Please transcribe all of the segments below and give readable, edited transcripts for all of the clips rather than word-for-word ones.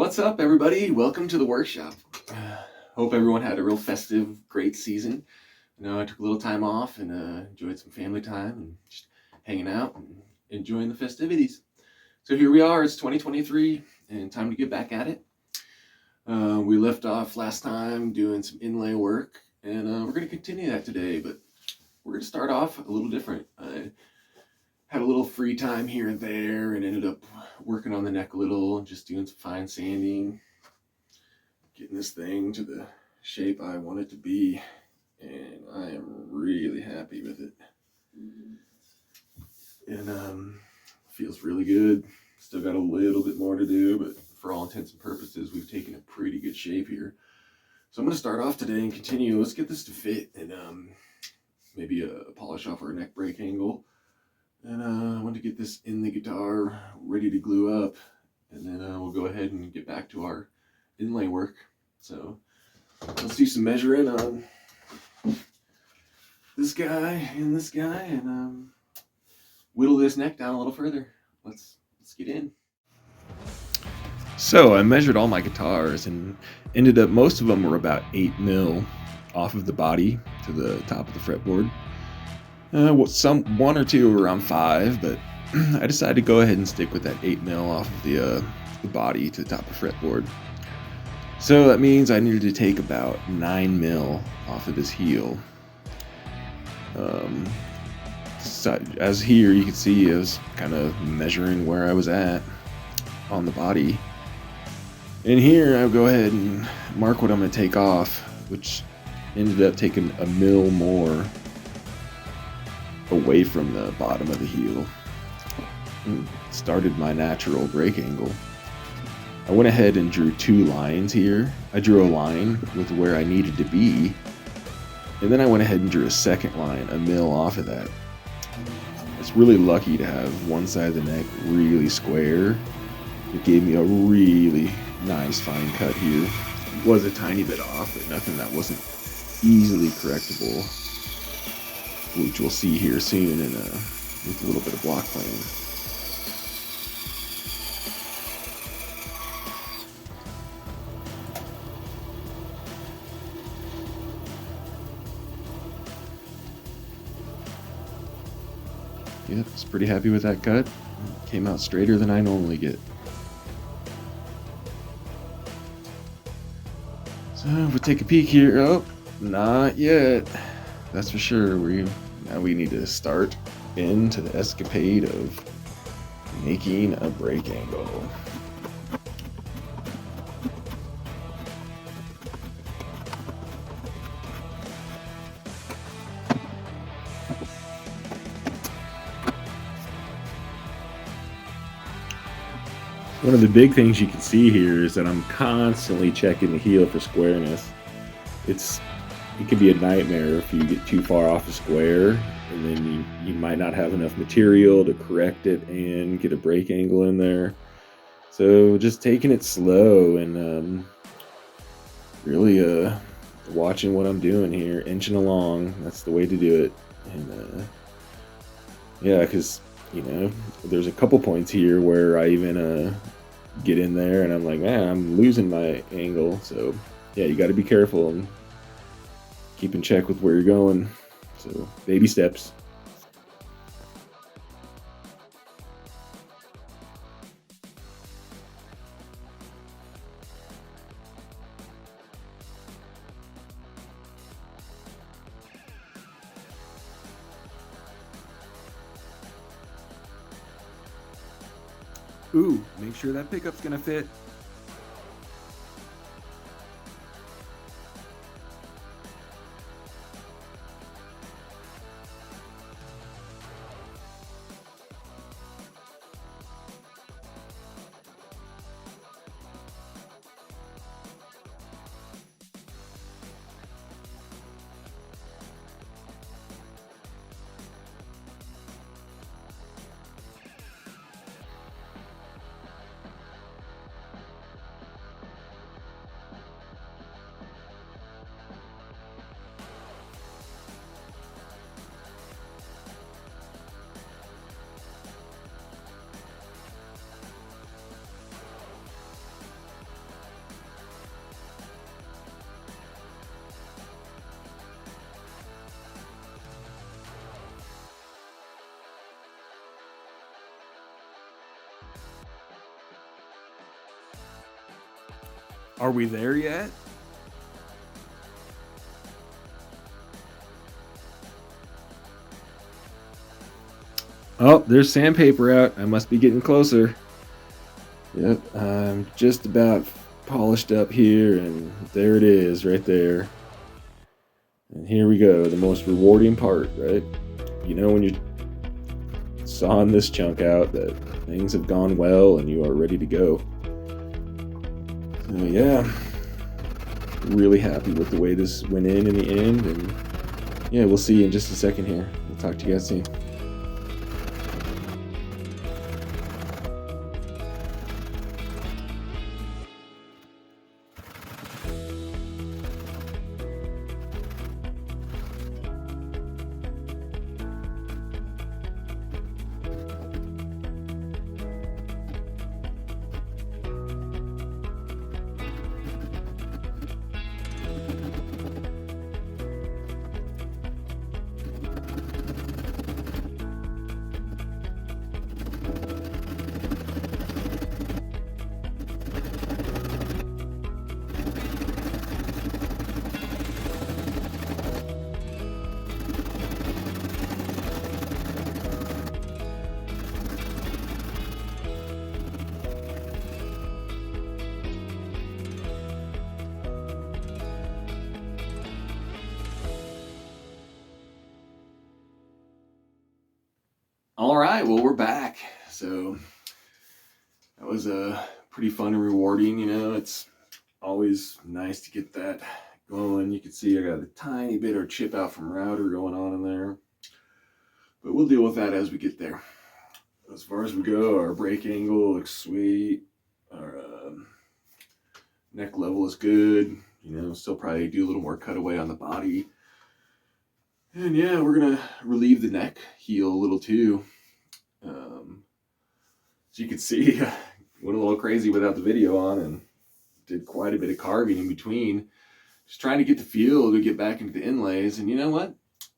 What's up, everybody? Welcome to the workshop. Hope everyone had a real festive, great season. I took a little time off and enjoyed some family time and just hanging out and enjoying the festivities. So here we are, it's 2023 and time to get back at it. We left off last time doing some inlay work and we're going to continue that today, but we're going to start off a little different. I had a little free time here and there and ended up working on the neck a little and just doing some fine sanding, getting this thing to the shape I want it to be, and I am really happy with it. And feels really good. Still got a little bit more to do, but for all intents and purposes, we've taken a pretty good shape here. So I'm going to start off today and continue. Let's get this to fit and maybe polish off our neck break angle. And I want to get this in the guitar ready to glue up, and then we'll go ahead and get back to our inlay work. So let's do some measuring on this guy and this guy, and whittle this neck down a little further. Let's get in. So I measured all my guitars and ended up most of them were about 8 mil off of the body to the top of the fretboard. One or two were around 5, but I decided to go ahead and stick with that 8 mil off of the body to the top of the fretboard. So that means I needed to take about 9 mil off of this heel. So as here you can see, I was kind of measuring where I was at on the body. And here I'll go ahead and mark what I'm going to take off, which ended up taking a mil more away from the bottom of the heel and started my natural break angle. I went ahead and drew 2 lines here. I drew a line with where I needed to be, and then I went ahead and drew a second line, a mil off of that. It's really lucky to have one side of the neck really square. It gave me a really nice fine cut here. It was a tiny bit off, but nothing that wasn't easily correctable, which we'll see here soon with a little bit of block playing. Yep, I was pretty happy with that cut. Came out straighter than I normally get. So we'll take a peek here. Oh, not yet. That's for sure. Now we need to start into the escapade of making a break angle. One of the big things you can see here is that I'm constantly checking the heel for squareness. It can be a nightmare if you get too far off a square, and then you might not have enough material to correct it and get a break angle in there. So just taking it slow and really watching what I'm doing here, inching along. That's the way to do it. And yeah, because there's a couple points here where I even get in there and I'm like, man, I'm losing my angle. So yeah, you got to be careful and keep in check with where you're going. So baby steps. Ooh, make sure that pickup's gonna fit. Are we there yet? Oh, there's sandpaper out. I must be getting closer. Yep, I'm just about polished up here, and there it is right there. And here we go, the most rewarding part, right? You know when you're sawing this chunk out that things have gone well and you are ready to go. So yeah, really happy with the way this went in the end, and yeah, we'll see you in just a second here. We'll talk to you guys soon. All right, well, we're back. So that was pretty fun and rewarding. You know, it's always nice to get that going. You can see I got a tiny bit of chip out from router going on in there, but we'll deal with that as we get there. As far as we go, our break angle looks sweet. Our neck level is good. You know, still probably do a little more cutaway on the body. And yeah, we're gonna relieve the neck heel a little too. As you can see, went a little crazy without the video on and did quite a bit of carving in between. Just trying to get the feel to get back into the inlays. And you know what?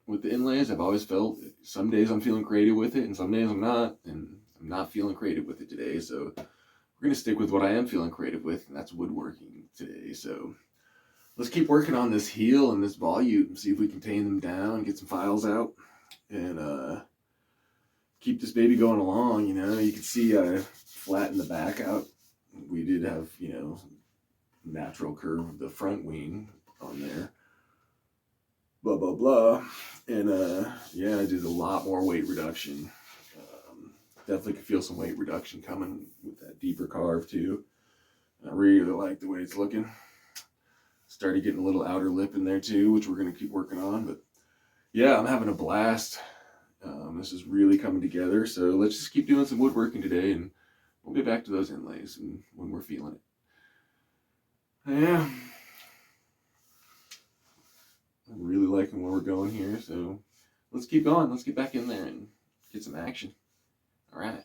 With the inlays, I've always felt some days I'm feeling creative with it and some days I'm not. And I'm not feeling creative with it today. So we're gonna stick with what I am feeling creative with, and that's woodworking today. So let's keep working on this heel and this volume, see if we can tame them down, get some files out, and keep this baby going along. You know, you can see I flattened the back out. We did have, you know, natural curve of the front wing on there. Blah, blah, blah. And yeah, I did a lot more weight reduction. Definitely could feel some weight reduction coming with that deeper carve too. I really like the way it's looking. Started getting a little outer lip in there too, which we're going to keep working on. But yeah, I'm having a blast. This is really coming together. So let's just keep doing some woodworking today, and we'll get back to those inlays and when we're feeling it. Yeah. I'm really liking where we're going here. So let's keep going. Let's get back in there and get some action. All right.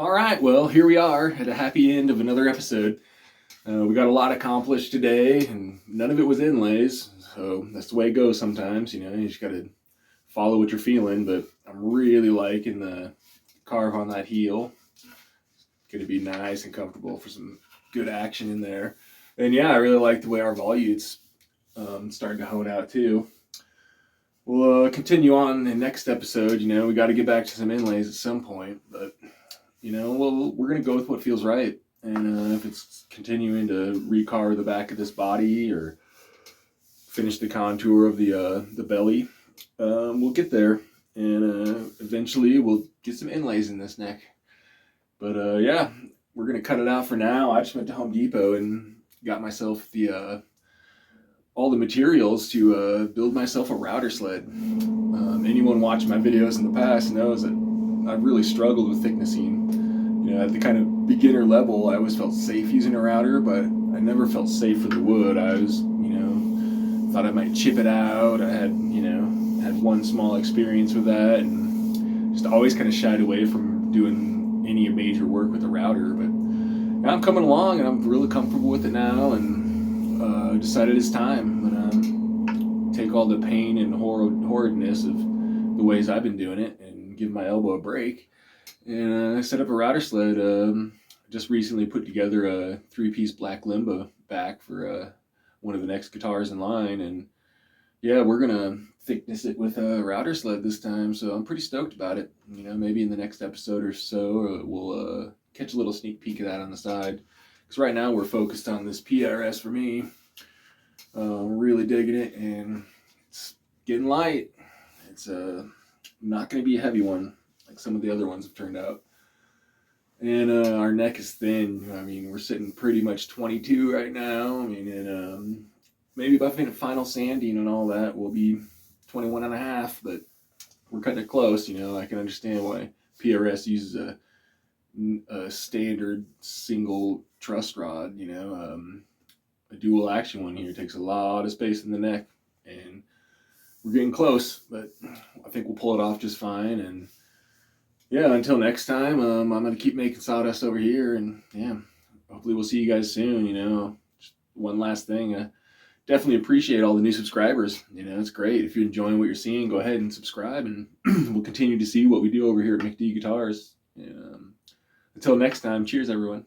All right, well, here we are at a happy end of another episode. We got a lot accomplished today, and none of it was inlays, so that's the way it goes sometimes. You just got to follow what you're feeling, but I'm really liking the carve on that heel. It's going to be nice and comfortable for some good action in there. And yeah, I really like the way our volutes starting to hone out too. We'll continue on in the next episode. We got to get back to some inlays at some point, but we're going to go with what feels right. And if it's continuing to recarve the back of this body or finish the contour of the belly, we'll get there. And eventually we'll get some inlays in this neck. But yeah, we're going to cut it out for now. I just went to Home Depot and got myself all the materials to build myself a router sled. Anyone watching my videos in the past knows that I've really struggled with thicknessing. At the kind of beginner level, I always felt safe using a router, but I never felt safe with the wood. I was, thought I might chip it out. I had one small experience with that, and just always kind of shied away from doing any major work with a router. But now I'm coming along, and I'm really comfortable with it now, and decided it's time. But take all the pain and horridness of the ways I've been doing it and give my elbow a break. And I set up a router sled. Just recently put together a 3-piece black limbo back for one of the next guitars in line. And yeah, we're going to thickness it with a router sled this time. So I'm pretty stoked about it. Maybe in the next episode or so, we'll catch a little sneak peek of that on the side. Because right now we're focused on this PRS for me. Really digging it, and it's getting light. It's not going to be a heavy one like some of the other ones have turned out. And our neck is thin. We're sitting pretty much 22 right now. And maybe by final sanding and all that, we'll be 21 and a half, but we're cutting it close. I can understand why PRS uses a standard single truss rod. A dual action one here takes a lot of space in the neck, and we're getting close, but I think we'll pull it off just fine. And yeah, until next time, I'm going to keep making sawdust over here, and yeah, hopefully we'll see you guys soon. Just one last thing, definitely appreciate all the new subscribers. It's great. If you're enjoying what you're seeing, go ahead and subscribe, and we'll continue to see what we do over here at McD Guitars. Until next time, cheers everyone.